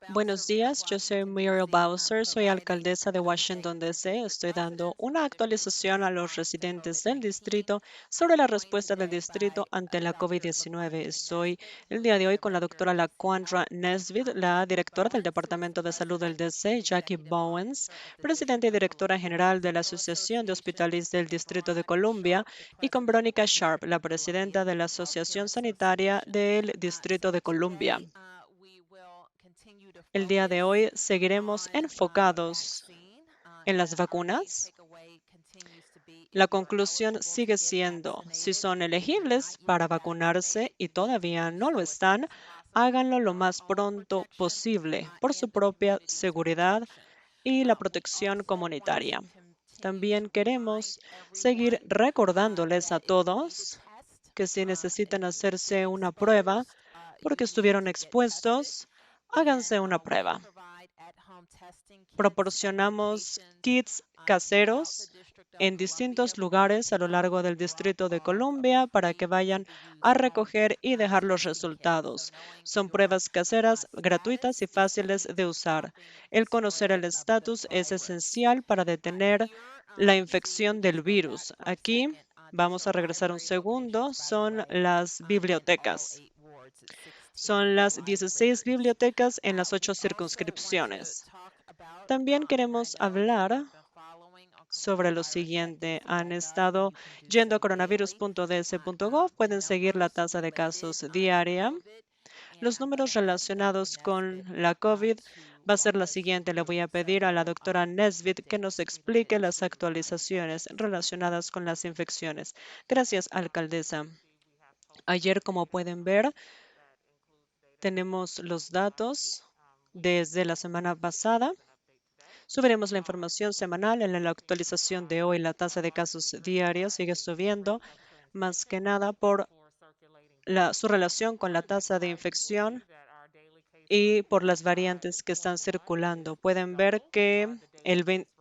Buenos días, yo soy Muriel Bowser, soy alcaldesa de Washington, D.C. Estoy dando una actualización a los residentes del distrito sobre la respuesta del distrito ante la COVID-19. Estoy el día de hoy con la doctora Laquandra Nesbitt, la directora del Departamento de Salud del D.C., Jackie Bowens, presidenta y directora general de la Asociación de Hospitales del Distrito de Columbia, y con Veronica Sharp, la presidenta de la Asociación Sanitaria del Distrito de Columbia. El día de hoy seguiremos enfocados en las vacunas. La conclusión sigue siendo, si son elegibles para vacunarse y todavía no lo están, háganlo lo más pronto posible por su propia seguridad y la protección comunitaria. También queremos seguir recordándoles a todos que si necesitan hacerse una prueba porque estuvieron expuestos, háganse una prueba. Proporcionamos kits caseros en distintos lugares a lo largo del Distrito de Columbia para que vayan a recoger y dejar los resultados. Son pruebas caseras gratuitas y fáciles de usar. El conocer el estatus es esencial para detener la infección del virus. Aquí vamos a regresar un segundo. Son las bibliotecas. Son las 16 bibliotecas en las 8 circunscripciones. También queremos hablar sobre lo siguiente. Han estado yendo a coronavirus.ds.gov, pueden seguir la tasa de casos diaria. Los números relacionados con la COVID va a ser la siguiente. Le voy a pedir a la doctora Nesbitt que nos explique las actualizaciones relacionadas con las infecciones. Gracias, alcaldesa. Ayer, como pueden ver, tenemos los datos desde la semana pasada. Subiremos la información semanal en la actualización de hoy. La tasa de casos diarios sigue subiendo, más que nada por su relación con la tasa de infección y por las variantes que están circulando. Pueden ver que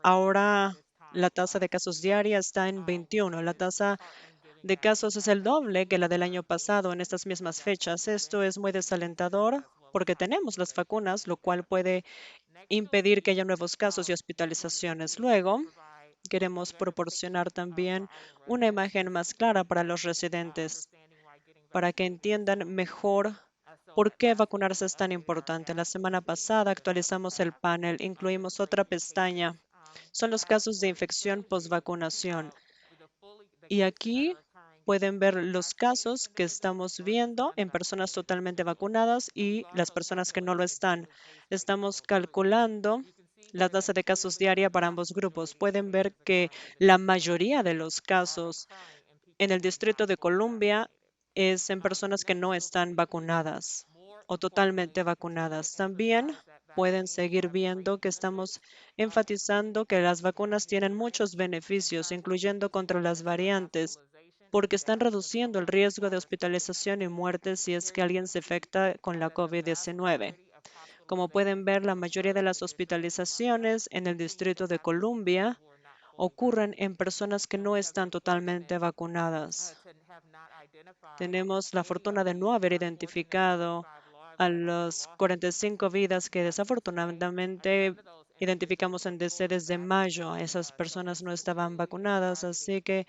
ahora la tasa de casos diaria está en 21. La tasa de casos es el doble que la del año pasado en estas mismas fechas. Esto es muy desalentador porque tenemos las vacunas, lo cual puede impedir que haya nuevos casos y hospitalizaciones. Luego, queremos proporcionar también una imagen más clara para los residentes, para que entiendan mejor por qué vacunarse es tan importante. La semana pasada actualizamos el panel, incluimos otra pestaña. Son los casos de infección post-vacunación. Y aquí pueden ver los casos que estamos viendo en personas totalmente vacunadas y las personas que no lo están. Estamos calculando la tasa de casos diaria para ambos grupos. Pueden ver que la mayoría de los casos en el Distrito de Columbia es en personas que no están vacunadas o totalmente vacunadas. También pueden seguir viendo que estamos enfatizando que las vacunas tienen muchos beneficios, incluyendo contra las variantes, porque están reduciendo el riesgo de hospitalización y muerte si es que alguien se afecta con la COVID-19. Como pueden ver, la mayoría de las hospitalizaciones en el Distrito de Columbia ocurren en personas que no están totalmente vacunadas. Tenemos la fortuna de no haber identificado a las 45 vidas que desafortunadamente identificamos en DC desde mayo. Esas personas no estaban vacunadas, así que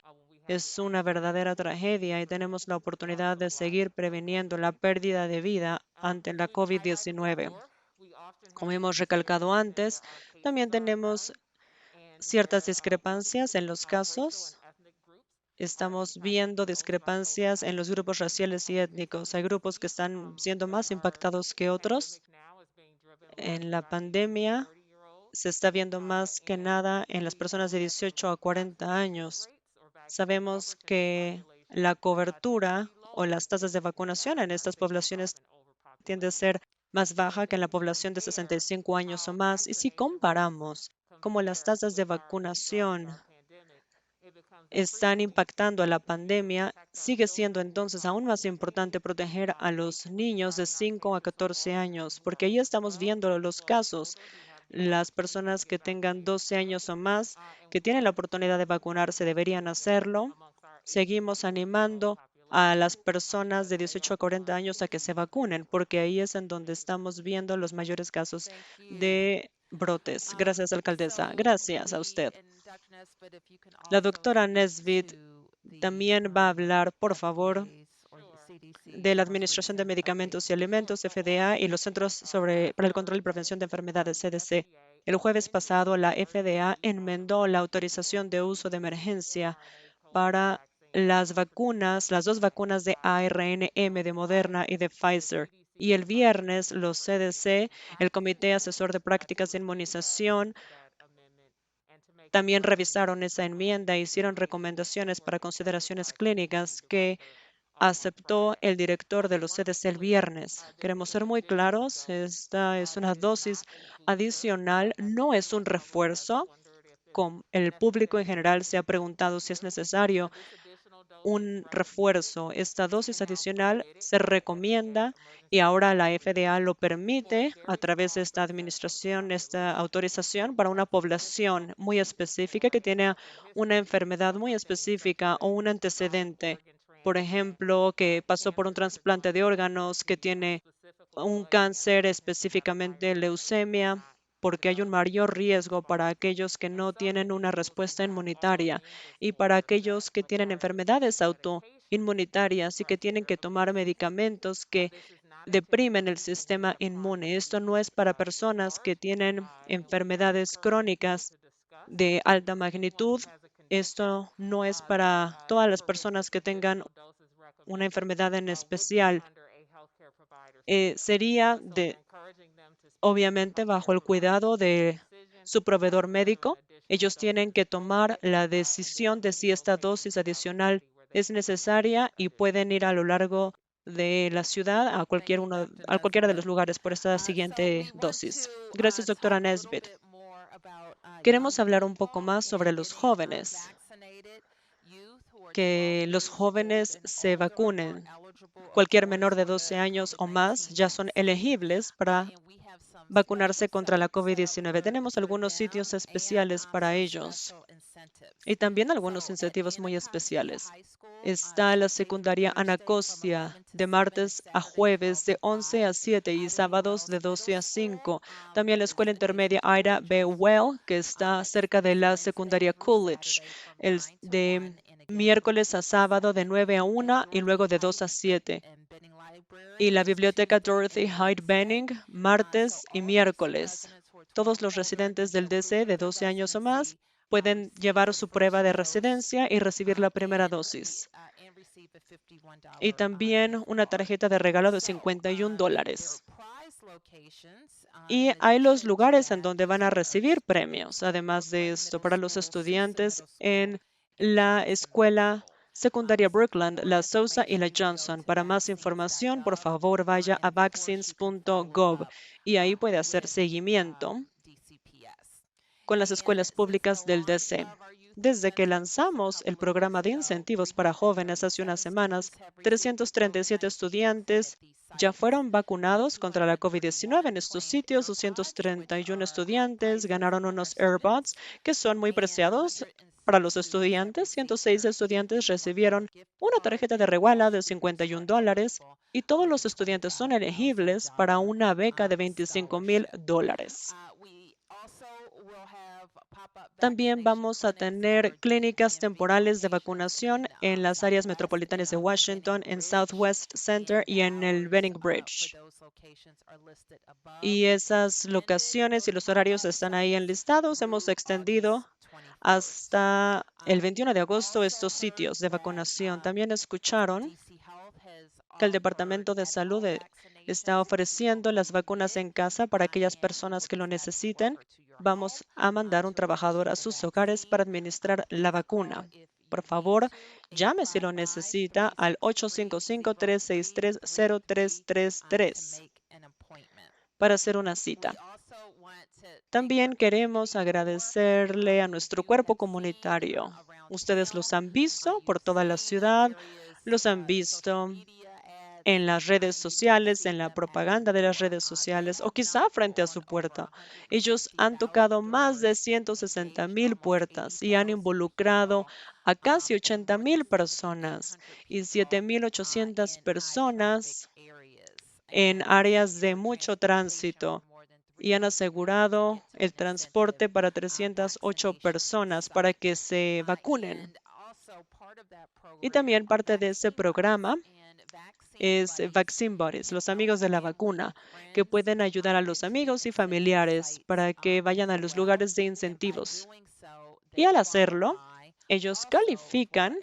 es una verdadera tragedia y tenemos la oportunidad de seguir previniendo la pérdida de vida ante la COVID-19. Como hemos recalcado antes, también tenemos ciertas discrepancias en los casos. Estamos viendo discrepancias en los grupos raciales y étnicos. Hay grupos que están siendo más impactados que otros. En la pandemia se está viendo más que nada en las personas de 18 a 40 años. Sabemos que la cobertura o las tasas de vacunación en estas poblaciones tiende a ser más baja que en la población de 65 años o más. Y si comparamos cómo las tasas de vacunación están impactando a la pandemia, sigue siendo entonces aún más importante proteger a los niños de 5 a 14 años, porque ahí estamos viendo los casos. Las personas que tengan 12 años o más, que tienen la oportunidad de vacunarse, deberían hacerlo. Seguimos animando a las personas de 18 a 40 años a que se vacunen, porque ahí es en donde estamos viendo los mayores casos de brotes. Gracias, alcaldesa. Gracias a usted. La doctora Nesbitt también va a hablar, por favor, de la Administración de Medicamentos y Alimentos, FDA, y los Centros para el Control y Prevención de Enfermedades, CDC. El jueves pasado, la FDA enmendó la autorización de uso de emergencia para las vacunas, las dos vacunas de ARNM de Moderna y de Pfizer. Y el viernes, los CDC, el Comité Asesor de Prácticas de Inmunización, también revisaron esa enmienda e hicieron recomendaciones para consideraciones clínicas que aceptó el director de los CDC el viernes. Queremos ser muy claros, esta es una dosis adicional, no es un refuerzo. Con el público en general se ha preguntado si es necesario un refuerzo. Esta dosis adicional se recomienda y ahora la FDA lo permite a través de esta administración, esta autorización para una población muy específica que tiene una enfermedad muy específica o un antecedente. Por ejemplo, que pasó por un trasplante de órganos, que tiene un cáncer, específicamente leucemia, porque hay un mayor riesgo para aquellos que no tienen una respuesta inmunitaria y para aquellos que tienen enfermedades autoinmunitarias y que tienen que tomar medicamentos que deprimen el sistema inmune. Esto no es para personas que tienen enfermedades crónicas de alta magnitud. Esto no es para todas las personas que tengan una enfermedad en especial. Sería obviamente bajo el cuidado de su proveedor médico. Ellos tienen que tomar la decisión de si esta dosis adicional es necesaria y pueden ir a lo largo de la ciudad a cualquiera de los lugares por esta siguiente dosis. Gracias, doctora Nesbitt. Queremos hablar un poco más sobre los jóvenes, que los jóvenes se vacunen. Cualquier menor de 12 años o más ya son elegibles para vacunarse contra la COVID-19. Tenemos algunos sitios especiales para ellos y también algunos incentivos muy especiales. Está la secundaria Anacostia de martes a jueves de 11 a 7 y sábados de 12 a 5. También la escuela intermedia Ida B. Well, que está cerca de la secundaria Coolidge, de miércoles a sábado de 9 a 1 y luego de 2 a 7. Y la biblioteca Dorothy Hyde Benning, martes y miércoles. Todos los residentes del DC de 12 años o más pueden llevar su prueba de residencia y recibir la primera dosis. Y también una tarjeta de regalo de $51. Y hay los lugares en donde van a recibir premios. Además de esto, para los estudiantes en la escuela secundaria Brookland, la Sousa y la Johnson. Para más información, por favor, vaya a vaccines.gov y ahí puede hacer seguimiento con las escuelas públicas del DC. Desde que lanzamos el programa de incentivos para jóvenes hace unas semanas, 337 estudiantes ya fueron vacunados contra la COVID-19 en estos sitios. 231 estudiantes ganaron unos AirPods que son muy preciados para los estudiantes. 106 estudiantes recibieron una tarjeta de regalo de $51 y todos los estudiantes son elegibles para una beca de $25,000. También vamos a tener clínicas temporales de vacunación en las áreas metropolitanas de Washington, en Southwest Center y en el Benning Bridge. Y esas locaciones y los horarios están ahí enlistados. Hemos extendido hasta el 21 de agosto estos sitios de vacunación. También escucharon que el Departamento de Salud está ofreciendo las vacunas en casa para aquellas personas que lo necesiten. Vamos a mandar un trabajador a sus hogares para administrar la vacuna. Por favor, llame si lo necesita al 855-363-0333 para hacer una cita. También queremos agradecerle a nuestro cuerpo comunitario. Ustedes los han visto por toda la ciudad, los han visto en las redes sociales, en la propaganda de las redes sociales o quizá frente a su puerta. Ellos han tocado más de 160,000 puertas y han involucrado a casi 80,000 personas y 7,800 personas en áreas de mucho tránsito y han asegurado el transporte para 308 personas para que se vacunen. Y también parte de ese programa es Vaccine Buddies, los amigos de la vacuna, que pueden ayudar a los amigos y familiares para que vayan a los lugares de incentivos. Y al hacerlo, ellos califican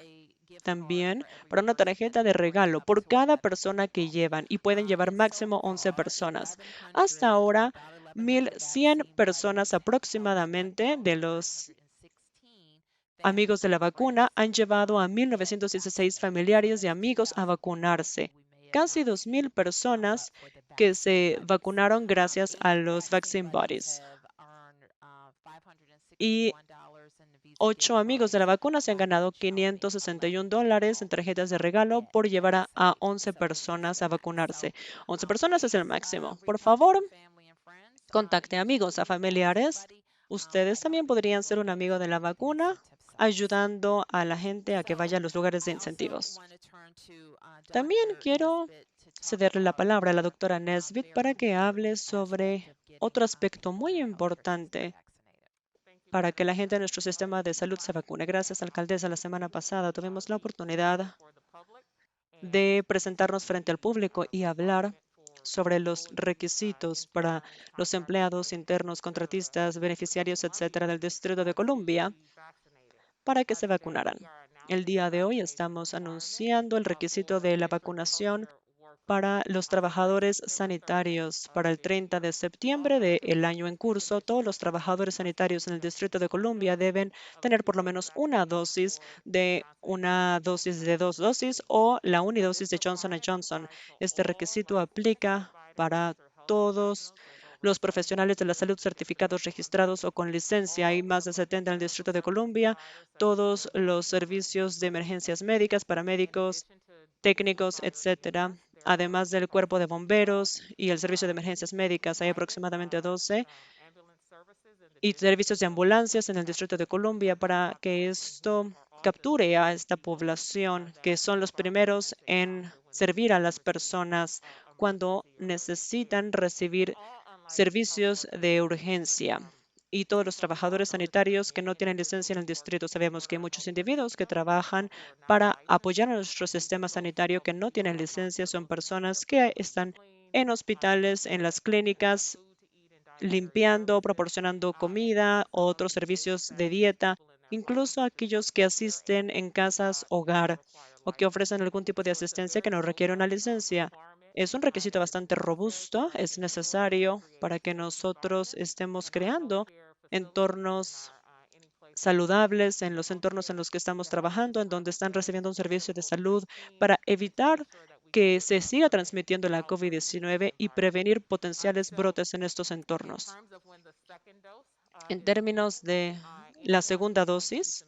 también para una tarjeta de regalo por cada persona que llevan y pueden llevar máximo 11 personas. Hasta ahora, 1,100 personas aproximadamente de los amigos de la vacuna han llevado a 1,916 familiares y amigos a vacunarse. Casi 2,000 personas que se vacunaron gracias a los Vaccine Buddies. Y 8 amigos de la vacuna se han ganado $561 en tarjetas de regalo por llevar a 11 personas a vacunarse. 11 personas es el máximo. Por favor, contacte amigos a familiares. Ustedes también podrían ser un amigo de la vacuna, ayudando a la gente a que vaya a los lugares de incentivos. También quiero cederle la palabra a la doctora Nesbitt para que hable sobre otro aspecto muy importante para que la gente de nuestro sistema de salud se vacune. Gracias, alcaldesa. La semana pasada tuvimos la oportunidad de presentarnos frente al público y hablar sobre los requisitos para los empleados internos, contratistas, beneficiarios, etcétera, del Distrito de Columbia para que se vacunaran. El día de hoy estamos anunciando el requisito de la vacunación para los trabajadores sanitarios. Para el 30 de septiembre del año en curso, todos los trabajadores sanitarios en el Distrito de Columbia deben tener por lo menos una dosis de 2 dosis o la unidosis de Johnson Johnson. Este requisito aplica para todos los profesionales de la salud certificados, registrados o con licencia. Hay más de 70 en el Distrito de Columbia. Todos los servicios de emergencias médicas, paramédicos, técnicos, etcétera, además del cuerpo de bomberos y el servicio de emergencias médicas. Hay aproximadamente 12 y servicios de ambulancias en el Distrito de Columbia para que esto capture a esta población, que son los primeros en servir a las personas cuando necesitan recibir servicios de urgencia. Y todos los trabajadores sanitarios que no tienen licencia en el distrito. Sabemos que hay muchos individuos que trabajan para apoyar a nuestro sistema sanitario que no tienen licencia. Son personas que están en hospitales, en las clínicas, limpiando, proporcionando comida, otros servicios de dieta, incluso aquellos que asisten en casas hogar o que ofrecen algún tipo de asistencia que no requiere una licencia. Es un requisito bastante robusto, es necesario para que nosotros estemos creando entornos saludables en los entornos en los que estamos trabajando, en donde están recibiendo un servicio de salud para evitar que se siga transmitiendo la COVID-19 y prevenir potenciales brotes en estos entornos. En términos de la segunda dosis,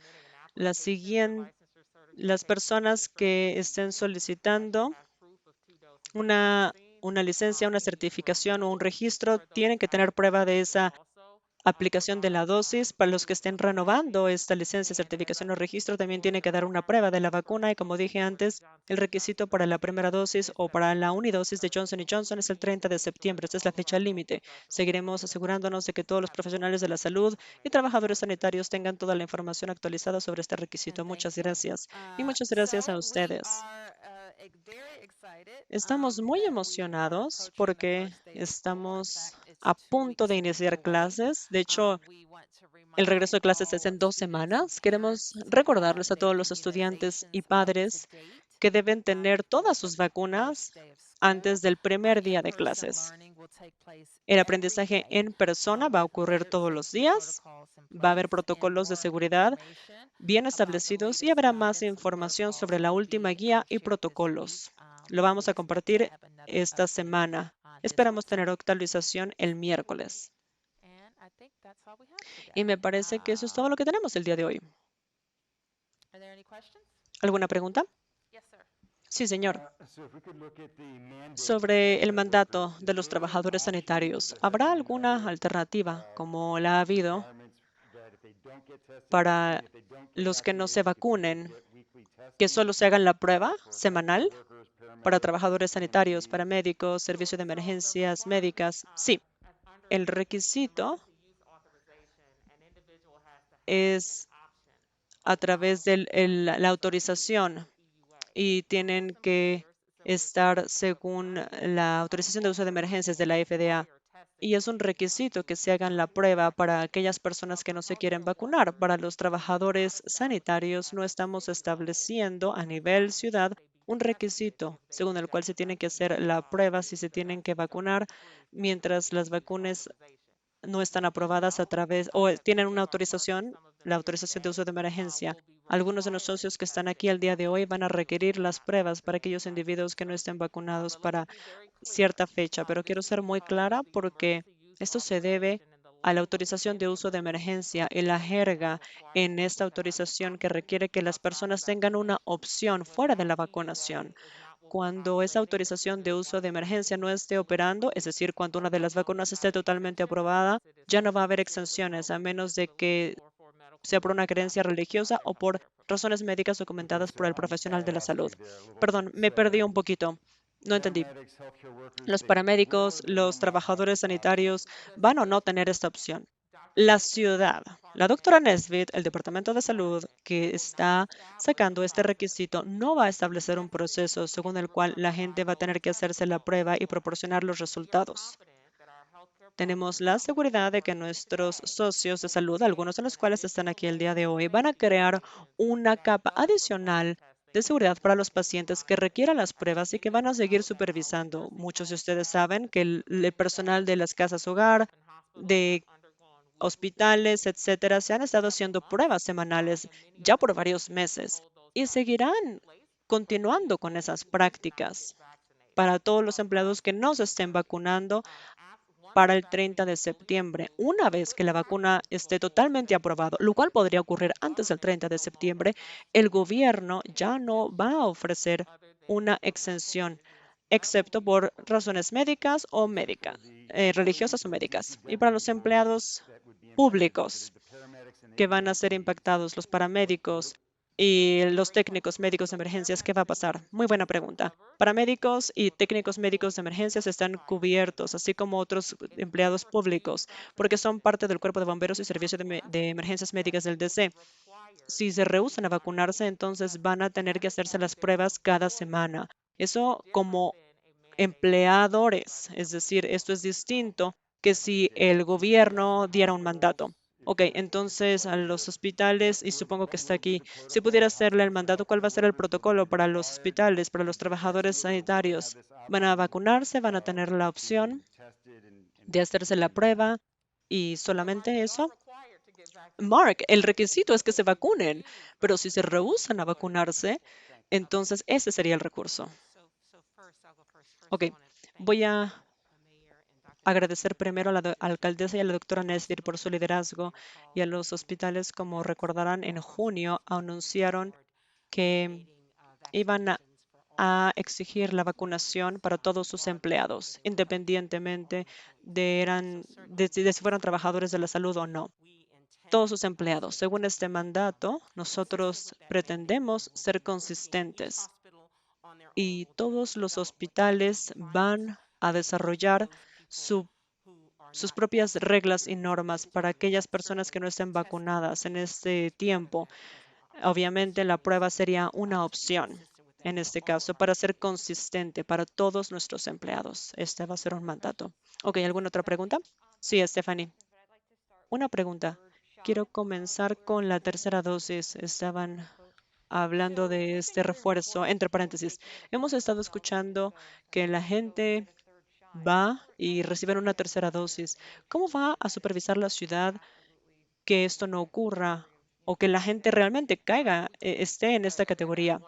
las personas que estén solicitando una licencia, una certificación o un registro tienen que tener prueba de esa aplicación de la dosis. Para los que estén renovando esta licencia, certificación o registro, también tiene que dar una prueba de la vacuna. Y como dije antes, el requisito para la primera dosis o para la unidosis de Johnson Johnson es el 30 de septiembre. Esta es la fecha límite. Seguiremos asegurándonos de que todos los profesionales de la salud y trabajadores sanitarios tengan toda la información actualizada sobre este requisito. Muchas gracias. Y muchas gracias a ustedes. Estamos muy emocionados porque estamos a punto de iniciar clases. De hecho, el regreso de clases es en 2 semanas. Queremos recordarles a todos los estudiantes y padres que deben tener todas sus vacunas antes del primer día de clases. El aprendizaje en persona va a ocurrir todos los días. Va a haber protocolos de seguridad bien establecidos y habrá más información sobre la última guía y protocolos. Lo vamos a compartir esta semana. Esperamos tener actualización el miércoles. Y me parece que eso es todo lo que tenemos el día de hoy. ¿Alguna pregunta? Sí, señor. Sobre el mandato de los trabajadores sanitarios, ¿habrá alguna alternativa, como la ha habido, para los que no se vacunen, que solo se hagan la prueba semanal para trabajadores sanitarios, paramédicos, servicio de emergencias médicas? Sí, el requisito es a través de la autorización y tienen que estar según la autorización de uso de emergencias de la FDA. Y es un requisito que se hagan la prueba para aquellas personas que no se quieren vacunar. Para los trabajadores sanitarios no estamos estableciendo a nivel ciudad un requisito según el cual se tiene que hacer la prueba si se tienen que vacunar mientras las vacunas no están aprobadas a través o tienen una autorización, la autorización de uso de emergencia. Algunos de los socios que están aquí el día de hoy van a requerir las pruebas para aquellos individuos que no estén vacunados para cierta fecha, pero quiero ser muy clara porque esto se debe a la autorización de uso de emergencia y la jerga en esta autorización que requiere que las personas tengan una opción fuera de la vacunación. Cuando esa autorización de uso de emergencia no esté operando, es decir, cuando una de las vacunas esté totalmente aprobada, ya no va a haber exenciones, a menos de que sea por una creencia religiosa o por razones médicas documentadas por el profesional de la salud. Perdón, me perdí un poquito. No entendí. ¿Los paramédicos, los trabajadores sanitarios van o no tener esta opción? La ciudad, la doctora Nesbitt, el Departamento de Salud que está sacando este requisito, no va a establecer un proceso según el cual la gente va a tener que hacerse la prueba y proporcionar los resultados. Tenemos la seguridad de que nuestros socios de salud, algunos de los cuales están aquí el día de hoy, van a crear una capa adicional de seguridad para los pacientes que requieran las pruebas y que van a seguir supervisando. Muchos de ustedes saben que el personal de las casas hogar, de hospitales, etcétera, se han estado haciendo pruebas semanales ya por varios meses y seguirán continuando con esas prácticas para todos los empleados que no se estén vacunando para el 30 de septiembre, una vez que la vacuna esté totalmente aprobada, lo cual podría ocurrir antes del 30 de septiembre, el gobierno ya no va a ofrecer una exención, excepto por razones médicas o religiosas o médicas. Y para los empleados públicos que van a ser impactados, los paramédicos y los técnicos médicos de emergencias, ¿qué va a pasar? Muy buena pregunta. Paramédicos y técnicos médicos de emergencias están cubiertos, así como otros empleados públicos, porque son parte del cuerpo de bomberos y servicio de emergencias médicas del DC. Si se rehúsan a vacunarse, entonces van a tener que hacerse las pruebas cada semana. Eso como empleadores, es decir, esto es distinto que si el gobierno diera un mandato. Ok, entonces a los hospitales, y supongo que está aquí, si pudiera hacerle el mandato, ¿cuál va a ser el protocolo para los hospitales, para los trabajadores sanitarios? ¿Van a vacunarse? ¿Van a tener la opción de hacerse la prueba? Y solamente eso. Mark, el requisito es que se vacunen, pero si se rehúsan a vacunarse, entonces ese sería el recurso. Ok, voy a agradecer primero a la alcaldesa y a la doctora Nesbitt por su liderazgo y a los hospitales, como recordarán, en junio anunciaron que iban a exigir la vacunación para todos sus empleados, independientemente de si fueran trabajadores de la salud o no. Todos sus empleados. Según este mandato, nosotros pretendemos ser consistentes y todos los hospitales van a desarrollar sus propias reglas y normas para aquellas personas que no estén vacunadas en este tiempo. Obviamente, la prueba sería una opción en este caso para ser consistente para todos nuestros empleados. Este va a ser un mandato. Ok, ¿alguna otra pregunta? Sí, Stephanie. Una pregunta. Quiero comenzar con la tercera dosis. Estaban hablando de este refuerzo, entre paréntesis. Hemos estado escuchando que la gente va y reciben una tercera dosis. ¿Cómo va a supervisar la ciudad que esto no ocurra o que la gente realmente esté en esta categoría?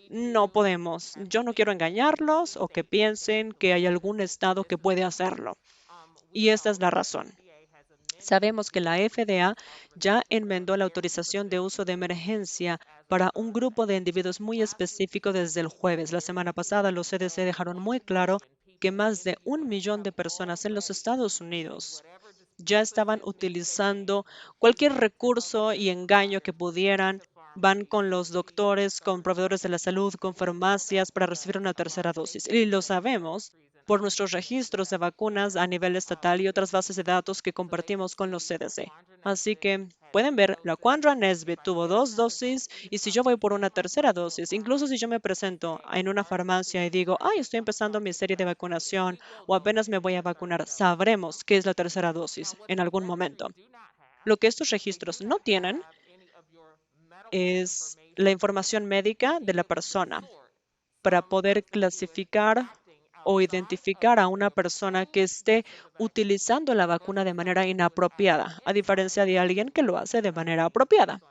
No podemos. Yo no quiero engañarlos o que piensen que hay algún estado que puede hacerlo. Y esta es la razón. Sabemos que la FDA ya enmendó la autorización de uso de emergencia para un grupo de individuos muy específico desde el jueves. La semana pasada, los CDC dejaron muy claro que más de 1 millón de personas en los Estados Unidos ya estaban utilizando cualquier recurso y engaño que pudieran. Van con los doctores, con proveedores de la salud, con farmacias para recibir una tercera dosis. Y lo sabemos por nuestros registros de vacunas a nivel estatal y otras bases de datos que compartimos con los CDC. Así que pueden ver, la Quandra Nesbitt tuvo 2 dosis y si yo voy por una tercera dosis, incluso si yo me presento en una farmacia y digo, ay, estoy empezando mi serie de vacunación o apenas me voy a vacunar, sabremos qué es la tercera dosis en algún momento. Lo que estos registros no tienen es la información médica de la persona para poder clasificar o identificar a una persona que esté utilizando la vacuna de manera inapropiada, a diferencia de alguien que lo hace de manera apropiada,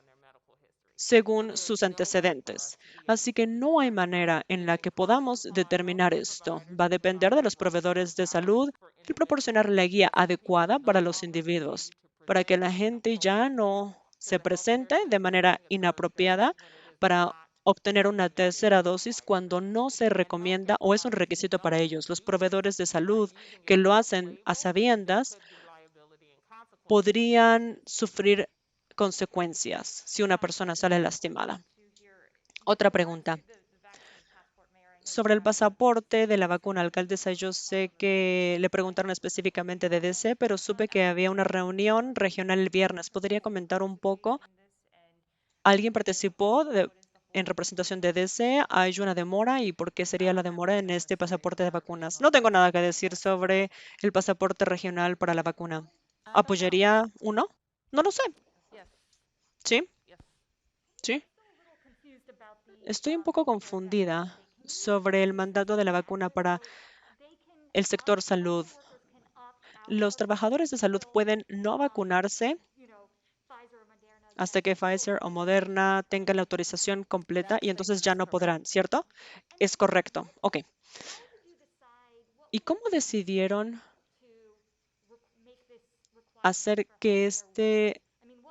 según sus antecedentes. Así que no hay manera en la que podamos determinar esto. Va a depender de los proveedores de salud el proporcionar la guía adecuada para los individuos, para que la gente ya no se presente de manera inapropiada para obtener una tercera dosis cuando no se recomienda o es un requisito para ellos. Los proveedores de salud que lo hacen a sabiendas podrían sufrir consecuencias si una persona sale lastimada. Otra pregunta. Sobre el pasaporte de la vacuna, alcaldesa, yo sé que le preguntaron específicamente de DC, pero supe que había una reunión regional el viernes. ¿Podría comentar un poco? ¿Alguien participó en representación de DC? ¿Hay una demora y por qué sería la demora en este pasaporte de vacunas? No tengo nada que decir sobre el pasaporte regional para la vacuna. ¿Apoyaría uno? No lo sé. ¿Sí? ¿Sí? Estoy un poco confundida sobre el mandato de la vacuna para el sector salud. Los trabajadores de salud pueden no vacunarse hasta que Pfizer o Moderna tengan la autorización completa y entonces ya no podrán, ¿cierto? Es correcto. Ok. ¿Y cómo decidieron hacer que este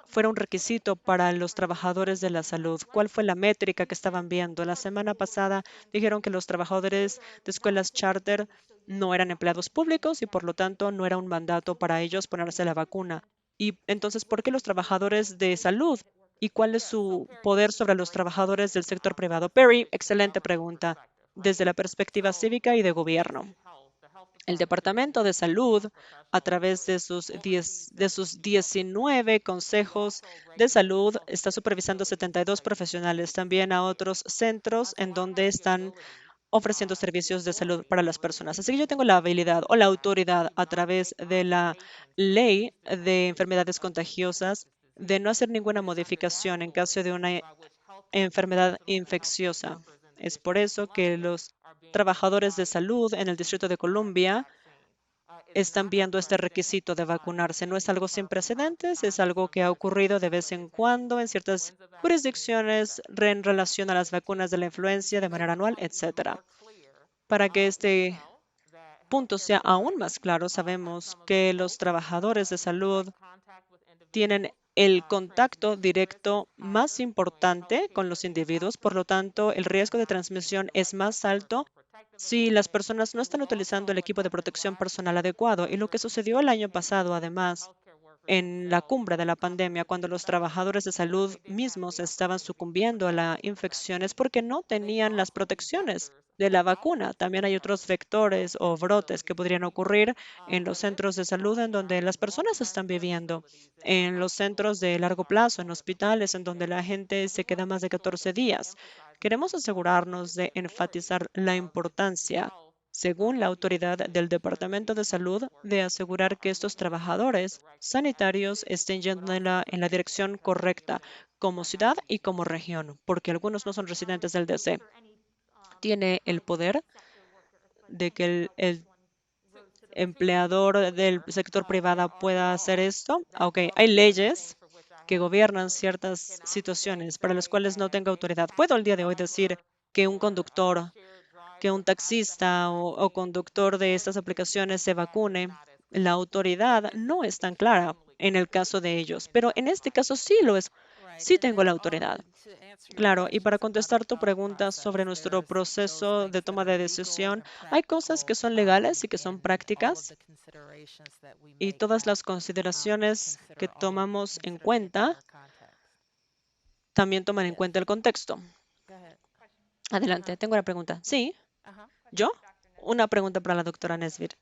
fuera un requisito para los trabajadores de la salud? ¿Cuál fue la métrica que estaban viendo? La semana pasada dijeron que los trabajadores de escuelas charter no eran empleados públicos y por lo tanto no era un mandato para ellos ponerse la vacuna. Y entonces, ¿por qué los trabajadores de salud? ¿Y cuál es su poder sobre los trabajadores del sector privado? Perry, excelente pregunta desde la perspectiva cívica y de gobierno. El Departamento de Salud, a través de sus 19 consejos de salud, está supervisando 72 profesionales, también a otros centros en donde están ofreciendo servicios de salud para las personas. Así que yo tengo la habilidad o la autoridad a través de la ley de enfermedades contagiosas de no hacer ninguna modificación en caso de una enfermedad infecciosa. Es por eso que los trabajadores de salud en el Distrito de Columbia están viendo este requisito de vacunarse. No es algo sin precedentes, es algo que ha ocurrido de vez en cuando en ciertas jurisdicciones en relación a las vacunas de la influenza de manera anual, etcétera. Para que este punto sea aún más claro, sabemos que los trabajadores de salud tienen el contacto directo más importante con los individuos, por lo tanto, el riesgo de transmisión es más alto si las personas no están utilizando el equipo de protección personal adecuado. Y lo que sucedió el año pasado, además, en la cumbre de la pandemia, cuando los trabajadores de salud mismos estaban sucumbiendo a la infección, es porque no tenían las protecciones de la vacuna. También hay otros vectores o brotes que podrían ocurrir en los centros de salud en donde las personas están viviendo, en los centros de largo plazo, en hospitales en donde la gente se queda más de 14 días. Queremos asegurarnos de enfatizar la importancia, según la autoridad del Departamento de Salud, de asegurar que estos trabajadores sanitarios estén yendo en la dirección correcta como ciudad y como región, porque algunos no son residentes del DC. Tiene el poder de que el empleador del sector privado pueda hacer esto. Ok, hay leyes que gobiernan ciertas situaciones para las cuales no tengo autoridad. Puedo el día de hoy decir que un conductor, que un taxista o conductor de estas aplicaciones se vacune. La autoridad no es tan clara en el caso de ellos, pero en este caso sí lo es, sí tengo la autoridad. Claro, y para contestar tu pregunta sobre nuestro proceso de toma de decisión, hay cosas que son legales y que son prácticas, y todas las consideraciones que tomamos en cuenta también toman en cuenta el contexto. Adelante, tengo una pregunta. Sí, ¿yo? Una pregunta para la doctora Nesbitt.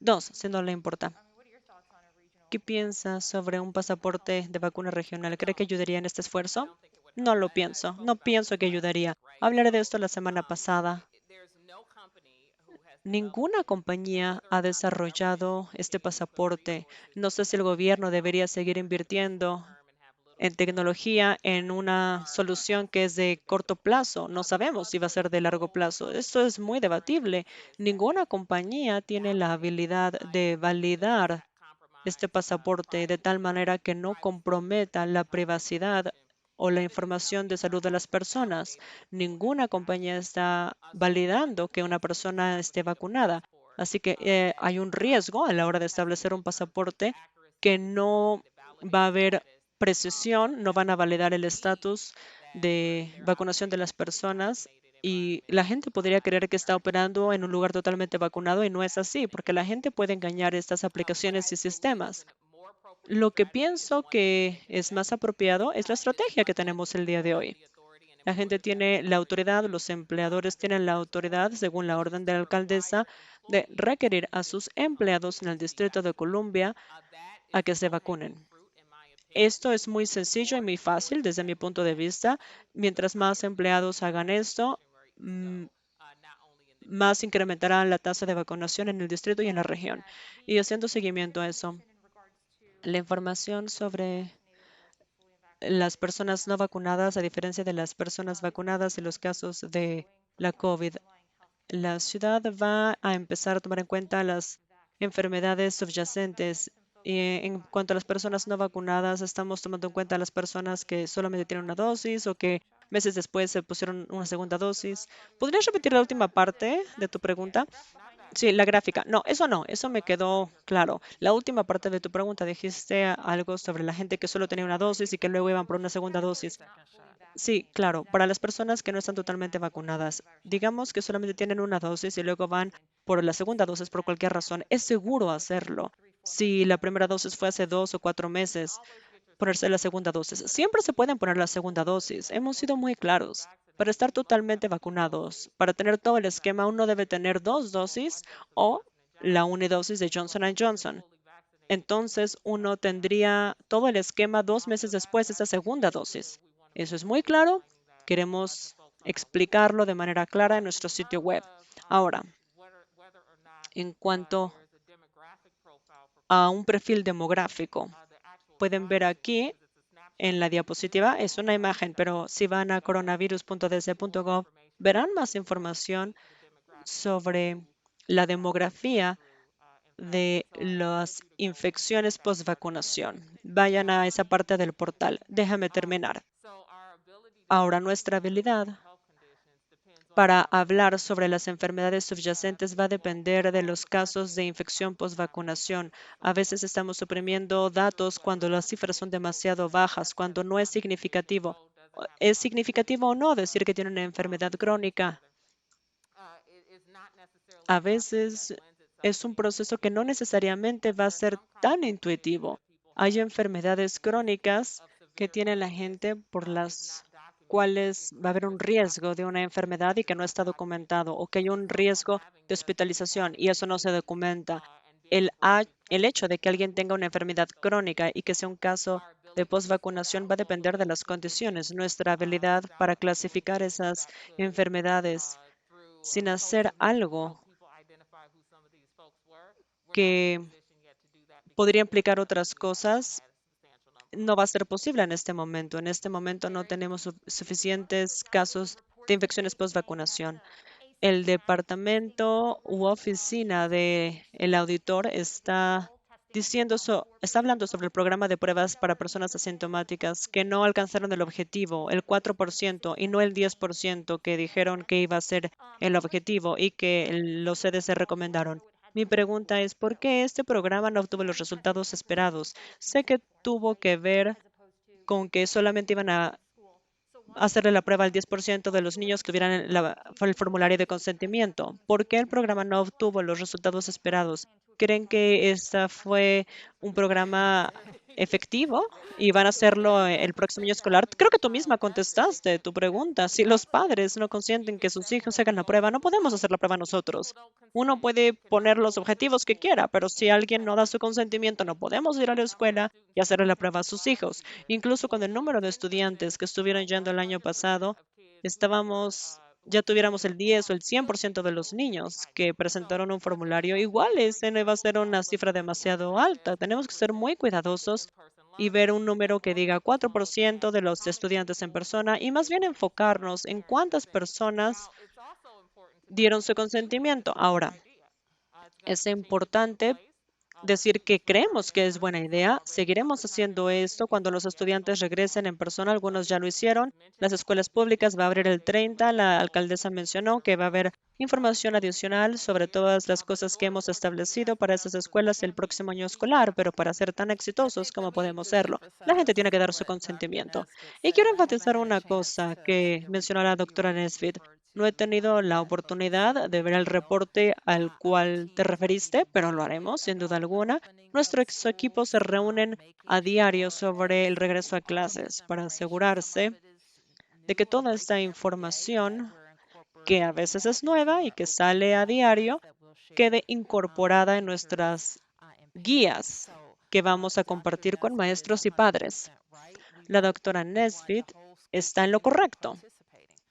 Dos, si no le importa. ¿Qué piensa sobre un pasaporte de vacuna regional? ¿Cree que ayudaría en este esfuerzo? No lo pienso. No pienso que ayudaría. Hablaré de esto la semana pasada. Ninguna compañía ha desarrollado este pasaporte. No sé si el gobierno debería seguir invirtiendo en tecnología en una solución que es de corto plazo. No sabemos si va a ser de largo plazo. Esto es muy debatible. Ninguna compañía tiene la habilidad de validar este pasaporte de tal manera que no comprometa la privacidad o la información de salud de las personas. Ninguna compañía está validando que una persona esté vacunada. Así que hay un riesgo a la hora de establecer un pasaporte que no va a haber precisión, no van a validar el estatus de vacunación de las personas y la gente podría creer que está operando en un lugar totalmente vacunado y no es así, porque la gente puede engañar estas aplicaciones y sistemas. Lo que pienso que es más apropiado es la estrategia que tenemos el día de hoy. La gente tiene la autoridad, los empleadores tienen la autoridad, según la orden de la alcaldesa, de requerir a sus empleados en el Distrito de Columbia a que se vacunen. Esto es muy sencillo y muy fácil desde mi punto de vista. Mientras más empleados hagan esto, mm, más incrementará la tasa de vacunación en el distrito y en la región. Y haciendo seguimiento a eso, la información sobre las personas no vacunadas, a diferencia de las personas vacunadas y los casos de la COVID, la ciudad va a empezar a tomar en cuenta las enfermedades subyacentes. Y en cuanto a las personas no vacunadas, estamos tomando en cuenta a las personas que solamente tienen una dosis o que meses después se pusieron una segunda dosis. ¿Podrías repetir la última parte de tu pregunta? Sí, la gráfica. No, eso me quedó claro. La última parte de tu pregunta dijiste algo sobre la gente que solo tenía una dosis y que luego iban por una segunda dosis. Sí, claro, para las personas que no están totalmente vacunadas, digamos que solamente tienen una dosis y luego van por la segunda dosis por cualquier razón, es seguro hacerlo. Si la primera dosis fue hace 2 o 4 meses, ponerse la segunda dosis. Siempre se pueden poner la segunda dosis. Hemos sido muy claros. Para estar totalmente vacunados, para tener todo el esquema, uno debe tener 2 dosis o la unidosis de Johnson Johnson. Entonces, uno tendría todo el esquema 2 meses después de esa segunda dosis. Eso es muy claro. Queremos explicarlo de manera clara en nuestro sitio web. Ahora, en cuanto a un perfil demográfico, pueden ver aquí en la diapositiva, es una imagen, pero si van a coronavirus.dc.gov, verán más información sobre la demografía de las infecciones post-vacunación. Vayan a esa parte del portal. Déjame terminar. Ahora, nuestra habilidad para hablar sobre las enfermedades subyacentes va a depender de los casos de infección post-vacunación. A veces estamos suprimiendo datos cuando las cifras son demasiado bajas, cuando no es significativo. ¿Es significativo o no decir que tiene una enfermedad crónica? A veces es un proceso que no necesariamente va a ser tan intuitivo. Hay enfermedades crónicas que tiene la gente por las cuales va a haber un riesgo de una enfermedad y que no está documentado, o que hay un riesgo de hospitalización y eso no se documenta. El hecho de que alguien tenga una enfermedad crónica y que sea un caso de postvacunación va a depender de las condiciones. Nuestra habilidad para clasificar esas enfermedades sin hacer algo que podría implicar otras cosas, no va a ser posible en este momento. En este momento no tenemos suficientes casos de infecciones post-vacunación. El departamento u oficina del auditor está está hablando sobre el programa de pruebas para personas asintomáticas que no alcanzaron el objetivo, el 4%, y no el 10% que dijeron que iba a ser el objetivo y que los CDC recomendaron. Mi pregunta es, ¿por qué este programa no obtuvo los resultados esperados? Sé que tuvo que ver con que solamente iban a hacerle la prueba al 10% de los niños que tuvieran el formulario de consentimiento. ¿Por qué el programa no obtuvo los resultados esperados? ¿Creen que este fue un programa efectivo y van a hacerlo el próximo año escolar? Creo que tú misma contestaste tu pregunta. Si los padres no consienten que sus hijos hagan la prueba, no podemos hacer la prueba nosotros. Uno puede poner los objetivos que quiera, pero si alguien no da su consentimiento, no podemos ir a la escuela y hacerle la prueba a sus hijos. Incluso con el número de estudiantes que estuvieron yendo el año pasado, ya tuviéramos el 10 o el 100% de los niños que presentaron un formulario, igual ese no iba a ser una cifra demasiado alta. Tenemos que ser muy cuidadosos y ver un número que diga 4% de los estudiantes en persona y más bien enfocarnos en cuántas personas dieron su consentimiento. Ahora, es importante decir que creemos que es buena idea. Seguiremos haciendo esto cuando los estudiantes regresen en persona. Algunos ya lo hicieron. Las escuelas públicas va a abrir el 30. La alcaldesa mencionó que va a haber información adicional sobre todas las cosas que hemos establecido para esas escuelas el próximo año escolar, pero para ser tan exitosos como podemos serlo, la gente tiene que dar su consentimiento. Y quiero enfatizar una cosa que mencionó la doctora Nesbitt. No he tenido la oportunidad de ver el reporte al cual te referiste, pero lo haremos sin duda alguna. Nuestros equipos se reúnen a diario sobre el regreso a clases para asegurarse de que toda esta información, que a veces es nueva y que sale a diario, quede incorporada en nuestras guías que vamos a compartir con maestros y padres. La doctora Nesbitt está en lo correcto.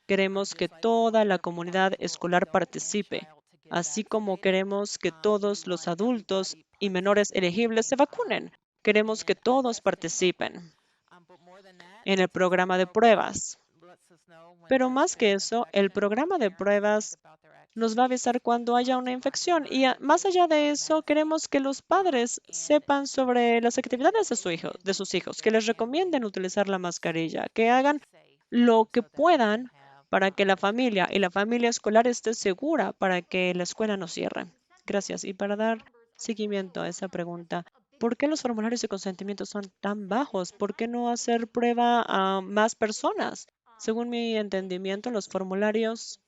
Queremos que toda la comunidad escolar participe, así como queremos que todos los adultos y menores elegibles se vacunen. Queremos que todos participen en el programa de pruebas. Pero más que eso, el programa de pruebas nos va a avisar cuando haya una infección. Y más allá de eso, queremos que los padres sepan sobre las actividades de sus hijos, que les recomienden utilizar la mascarilla, que hagan lo que puedan para que la familia y la familia escolar esté segura para que la escuela no cierre. Gracias. Y para dar seguimiento a esa pregunta, ¿por qué los formularios de consentimiento son tan bajos? ¿Por qué no hacer prueba a más personas? Según mi entendimiento, los formularios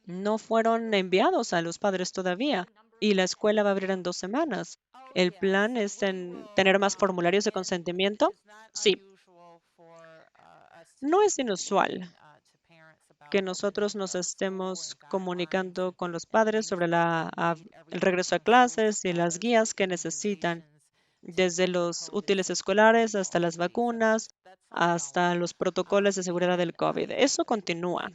no fueron enviados a los padres todavía y la escuela va a abrir en 2 semanas. ¿El plan es tener más formularios de consentimiento? Sí, no es inusual que nosotros nos estemos comunicando con los padres sobre el regreso a clases y las guías que necesitan, desde los útiles escolares hasta las vacunas, hasta los protocolos de seguridad del COVID. Eso continúa.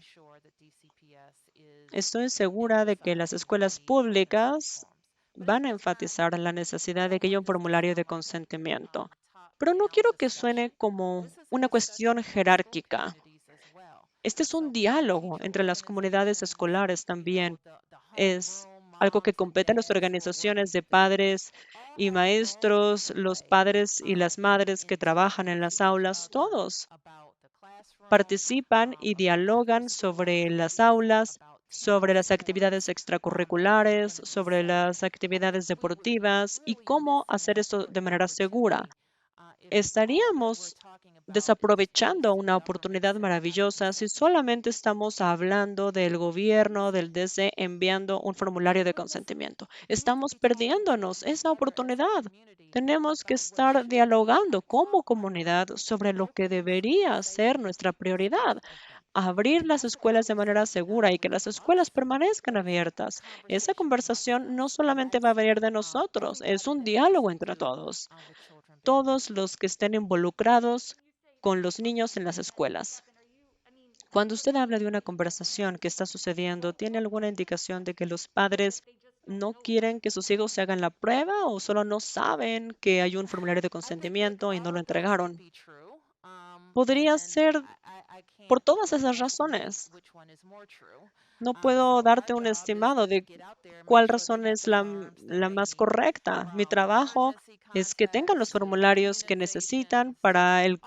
Estoy segura de que las escuelas públicas van a enfatizar la necesidad de que haya un formulario de consentimiento, pero no quiero que suene como una cuestión jerárquica. Este es un diálogo entre las comunidades escolares también. Es algo que compete a las organizaciones de padres y maestros, los padres y las madres que trabajan en las aulas, todos participan y dialogan sobre las aulas, sobre las actividades extracurriculares, sobre las actividades deportivas y cómo hacer esto de manera segura. Estaríamos desaprovechando una oportunidad maravillosa si solamente estamos hablando del gobierno, del DC, enviando un formulario de consentimiento. Estamos perdiéndonos esa oportunidad. Tenemos que estar dialogando como comunidad sobre lo que debería ser nuestra prioridad. Abrir las escuelas de manera segura y que las escuelas permanezcan abiertas. Esa conversación no solamente va a venir de nosotros, es un diálogo entre todos los que estén involucrados con los niños en las escuelas. Cuando usted habla de una conversación que está sucediendo, ¿tiene alguna indicación de que los padres no quieren que sus hijos se hagan la prueba o solo no saben que hay un formulario de consentimiento y no lo entregaron? Podría ser por todas esas razones. No puedo darte un estimado de cuál razón es la más correcta. Mi trabajo es que tengan los formularios que necesitan para el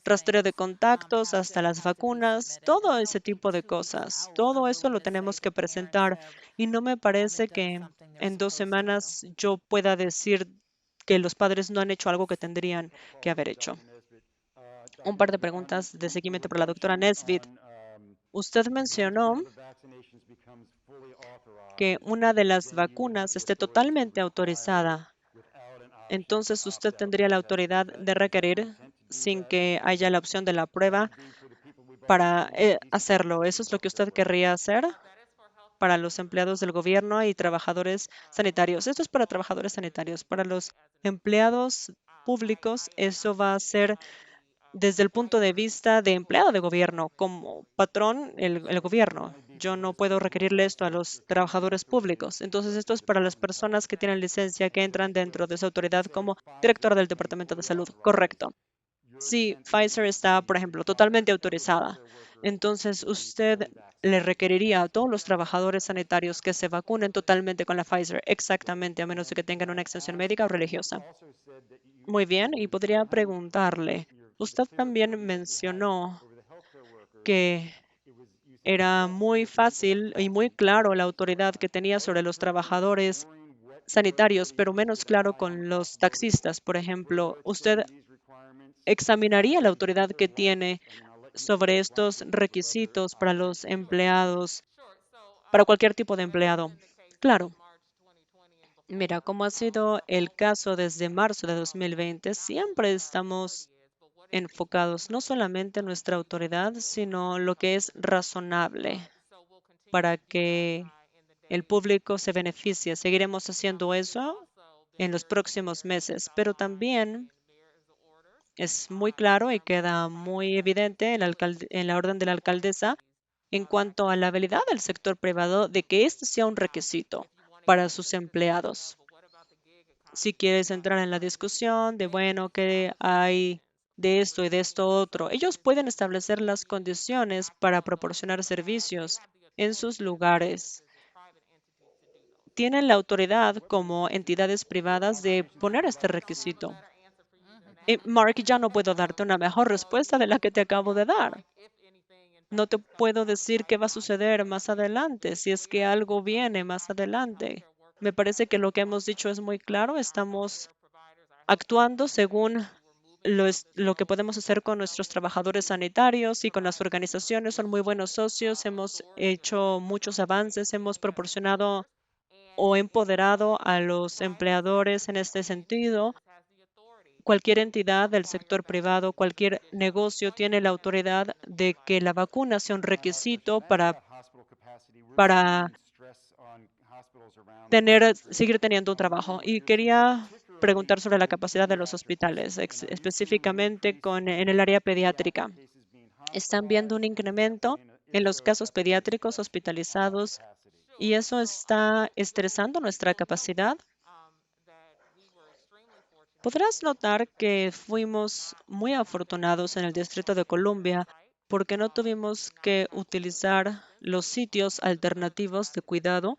rastreo de contactos hasta las vacunas, todo ese tipo de cosas. Todo eso lo tenemos que presentar y no me parece que en 2 semanas yo pueda decir que los padres no han hecho algo que tendrían que haber hecho. Un par de preguntas de seguimiento para la doctora Nesbitt. Usted mencionó que una de las vacunas esté totalmente autorizada. Entonces usted tendría la autoridad de requerir sin que haya la opción de la prueba para hacerlo. ¿Eso es lo que usted querría hacer para los empleados del gobierno y trabajadores sanitarios? Esto es para trabajadores sanitarios. Para los empleados públicos, eso va a ser desde el punto de vista de empleado de gobierno, como patrón, el gobierno. Yo no puedo requerirle esto a los trabajadores públicos. Entonces, esto es para las personas que tienen licencia, que entran dentro de esa autoridad como directora del Departamento de Salud. Correcto. Si Pfizer está, por ejemplo, totalmente autorizada, entonces usted le requeriría a todos los trabajadores sanitarios que se vacunen totalmente con la Pfizer, exactamente, a menos de que tengan una exención médica o religiosa. Muy bien, y podría preguntarle, usted también mencionó que era muy fácil y muy claro la autoridad que tenía sobre los trabajadores sanitarios, pero menos claro con los taxistas, por ejemplo. ¿Usted examinaría la autoridad que tiene sobre estos requisitos para los empleados, para cualquier tipo de empleado? Claro. Mira, como ha sido el caso desde marzo de 2020, siempre estamos enfocados no solamente en nuestra autoridad, sino lo que es razonable para que el público se beneficie. Seguiremos haciendo eso en los próximos meses, pero también es muy claro y queda muy evidente en la orden de la alcaldesa en cuanto a la habilidad del sector privado de que este sea un requisito para sus empleados. Si quieres entrar en la discusión de, bueno, ¿qué hay de esto y de esto otro? Ellos pueden establecer las condiciones para proporcionar servicios en sus lugares. Tienen la autoridad como entidades privadas de poner este requisito. Mark, ya no puedo darte una mejor respuesta de la que te acabo de dar. No te puedo decir qué va a suceder más adelante, si es que algo viene más adelante. Me parece que lo que hemos dicho es muy claro. Estamos actuando según lo que podemos hacer con nuestros trabajadores sanitarios y con las organizaciones. Son muy buenos socios. Hemos hecho muchos avances. Hemos proporcionado o empoderado a los empleadores en este sentido. Cualquier entidad del sector privado, cualquier negocio tiene la autoridad de que la vacuna sea un requisito para seguir teniendo un trabajo. Y quería preguntar sobre la capacidad de los hospitales, específicamente en el área pediátrica. Están viendo un incremento en los casos pediátricos hospitalizados y eso está estresando nuestra capacidad. Podrás notar que fuimos muy afortunados en el Distrito de Columbia porque no tuvimos que utilizar los sitios alternativos de cuidado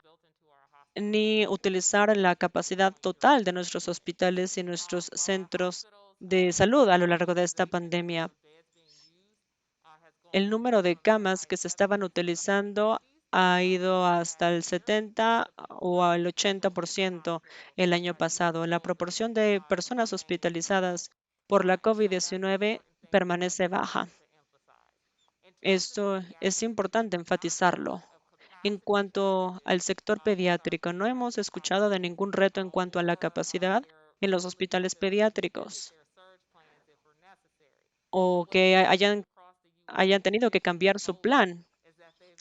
ni utilizar la capacidad total de nuestros hospitales y nuestros centros de salud a lo largo de esta pandemia. El número de camas que se estaban utilizando ha ido hasta el 70 o al 80% el año pasado. La proporción de personas hospitalizadas por la COVID-19 permanece baja. Esto es importante enfatizarlo. En cuanto al sector pediátrico, no hemos escuchado de ningún reto en cuanto a la capacidad en los hospitales pediátricos o que hayan tenido que cambiar su plan.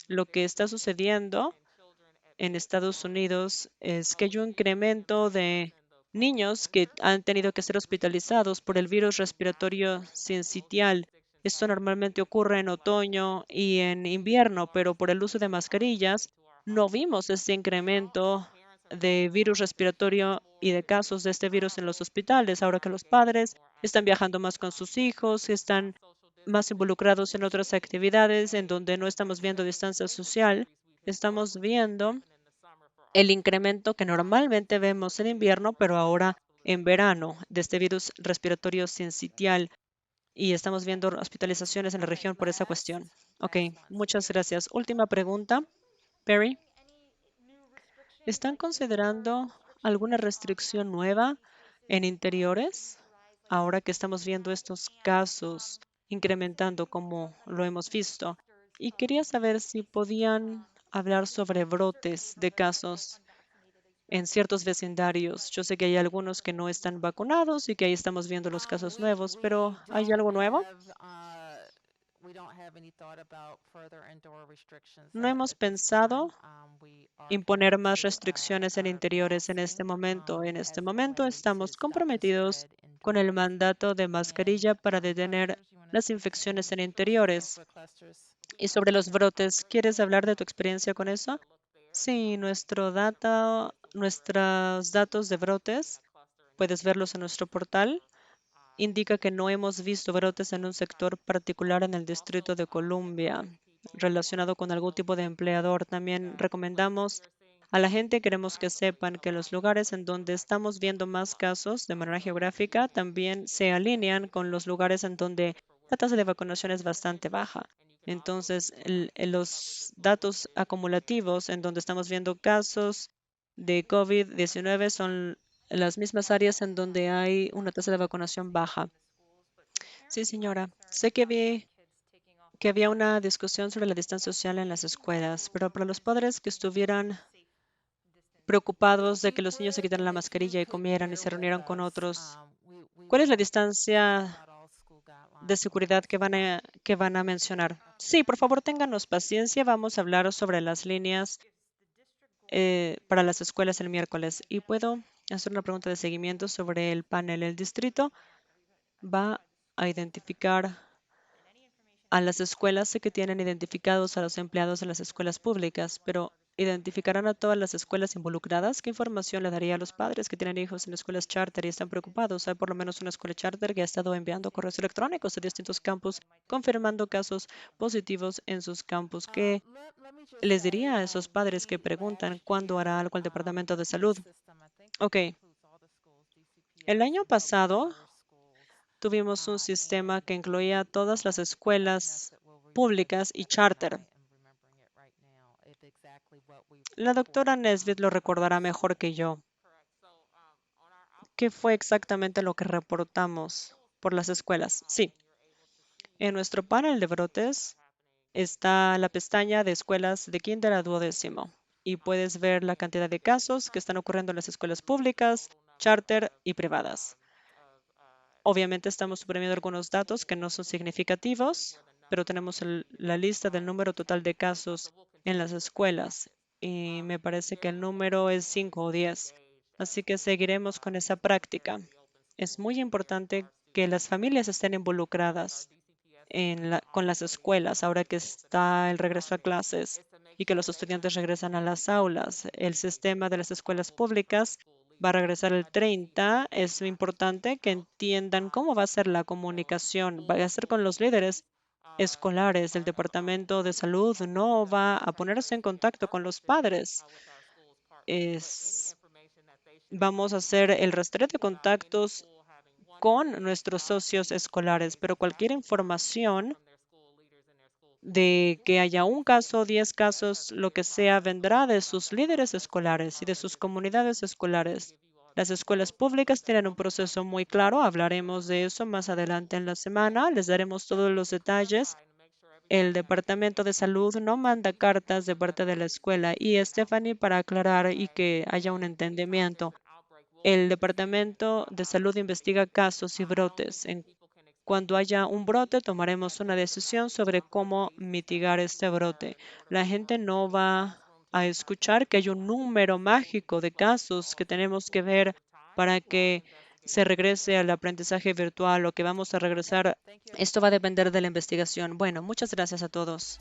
Lo que está sucediendo en Estados Unidos es que hay un incremento de niños que han tenido que ser hospitalizados por el virus respiratorio sincitial. Esto normalmente ocurre en otoño y en invierno, pero por el uso de mascarillas no vimos este incremento de virus respiratorio y de casos de este virus en los hospitales, ahora que los padres están viajando más con sus hijos, están más involucrados en otras actividades en donde no estamos viendo distancia social, estamos viendo el incremento que normalmente vemos en invierno, pero ahora en verano, de este virus respiratorio sincitial. y estamos viendo hospitalizaciones en la región por esa cuestión. Ok, muchas gracias. Última pregunta, Perry. ¿Están considerando alguna restricción nueva en interiores ahora que estamos viendo estos casos incrementando como lo hemos visto? Y quería saber si podían hablar sobre brotes de casos en ciertos vecindarios. Yo sé que hay algunos que no están vacunados y que ahí estamos viendo los casos nuevos, pero ¿hay algo nuevo? No hemos pensado imponer más restricciones en interiores en este momento. En este momento estamos comprometidos con el mandato de mascarilla para detener las infecciones en interiores. Y sobre los brotes, ¿quieres hablar de tu experiencia con eso? Sí, nuestros datos de brotes, puedes verlos en nuestro portal, indica que no hemos visto brotes en un sector particular en el Distrito de Columbia relacionado con algún tipo de empleador. También recomendamos a la gente, queremos que sepan que los lugares en donde estamos viendo más casos de manera geográfica también se alinean con los lugares en donde la tasa de vacunación es bastante baja. Entonces, los datos acumulativos en donde estamos viendo casos de COVID-19 son las mismas áreas en donde hay una tasa de vacunación baja. Sí, señora. Sé que había una discusión sobre la distancia social en las escuelas, pero para los padres que estuvieran preocupados de que los niños se quitaran la mascarilla y comieran y se reunieran con otros, ¿cuál es la distancia de seguridad que van a mencionar? Sí, por favor, ténganos paciencia. Vamos a hablar sobre las líneas para las escuelas el miércoles. Y puedo hacer una pregunta de seguimiento sobre el panel. El distrito va a identificar a las escuelas. Sé que tienen identificados a los empleados de las escuelas públicas, pero ¿identificarán a todas las escuelas involucradas? ¿Qué información le daría a los padres que tienen hijos en escuelas charter y están preocupados? Hay por lo menos una escuela charter que ha estado enviando correos electrónicos a distintos campus confirmando casos positivos en sus campus. ¿Qué les diría a esos padres que preguntan cuándo hará algo el Departamento de Salud? Ok, el año pasado tuvimos un sistema que incluía todas las escuelas públicas y charter. La doctora Nesbitt lo recordará mejor que yo. ¿Qué fue exactamente lo que reportamos por las escuelas? Sí, en nuestro panel de brotes está la pestaña de escuelas de kinder a duodécimo y puedes ver la cantidad de casos que están ocurriendo en las escuelas públicas, charter y privadas. Obviamente estamos suprimiendo algunos datos que no son significativos, pero tenemos la lista del número total de casos en las escuelas y me parece que el número es 5 o 10. Así que seguiremos con esa práctica. Es muy importante que las familias estén involucradas con las escuelas ahora que está el regreso a clases y que los estudiantes regresan a las aulas. El sistema de las escuelas públicas va a regresar el 30. Es importante que entiendan cómo va a ser la comunicación. Va a ser con los líderes escolares. El Departamento de Salud no va a ponerse en contacto con los padres. Vamos a hacer el rastreo de contactos con nuestros socios escolares, pero cualquier información de que haya un caso, 10 casos, lo que sea, vendrá de sus líderes escolares y de sus comunidades escolares. Las escuelas públicas tienen un proceso muy claro, hablaremos de eso más adelante en la semana, les daremos todos los detalles. El Departamento de Salud no manda cartas de parte de la escuela y Stephanie, para aclarar y que haya un entendimiento, el Departamento de Salud investiga casos y brotes. Cuando haya un brote, tomaremos una decisión sobre cómo mitigar este brote. La gente no va a escuchar que hay un número mágico de casos que tenemos que ver para que se regrese al aprendizaje virtual o que vamos a regresar. Esto va a depender de la investigación. Bueno, muchas gracias a todos.